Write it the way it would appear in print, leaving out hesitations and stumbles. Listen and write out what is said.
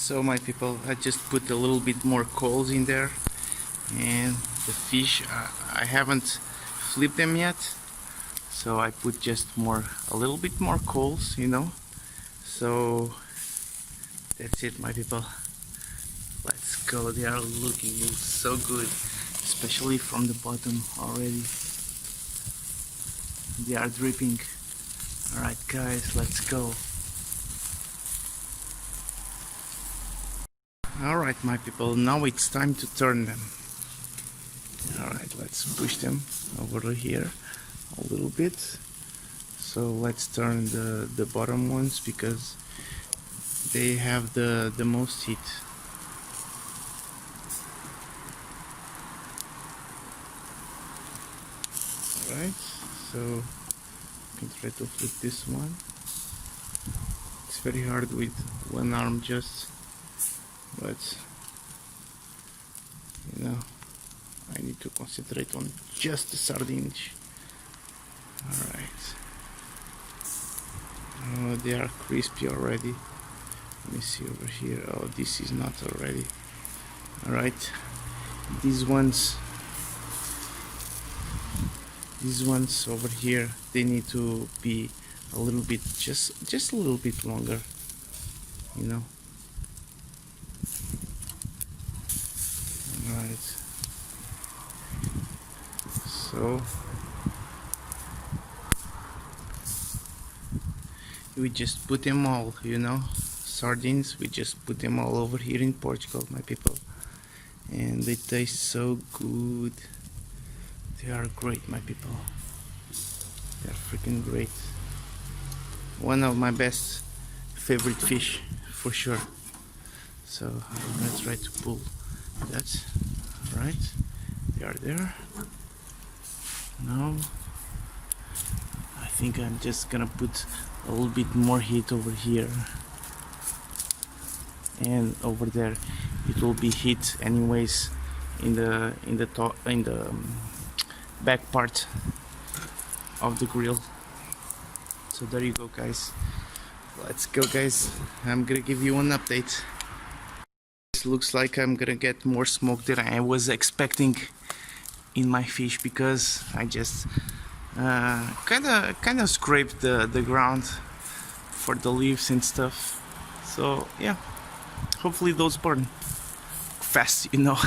So my people, I just put a little bit more coals in there, and the fish, I haven't flipped them yet, so I put just a little bit more coals, you know. So that's it, my people. Let's go. They are looking so good, especially from the bottom already. They are dripping. Alright guys, let's go. Alright my people, now it's time to turn them. Alright, let's push them over here a little bit. So let's turn the bottom ones because they have the most heat. Alright, so you can try to flip this one. It's very hard with one arm just, but you know, I need to concentrate on just the sardines. Alright. Oh, they are crispy already. Let me see over here. Oh, this is not already. Alright. These ones over here, they need to be a little bit, just a little bit longer, you know. Alright. So we just put them all, you know, sardines, we just put them all over here in Portugal, my people, and they taste so good. They are great, my people. They are freaking great. One of my best favorite fish for sure. So I'm gonna try to pull that. Alright, they are there. Now I think I'm just gonna put a little bit more heat over here, and over there it will be heat anyways in the back part of the grill. So there you go guys, let's go guys. I'm gonna give you an update. It looks like I'm gonna get more smoke than I was expecting in my fish because I just kind of scraped the ground for the leaves and stuff. So yeah, hopefully those burn fast, you know.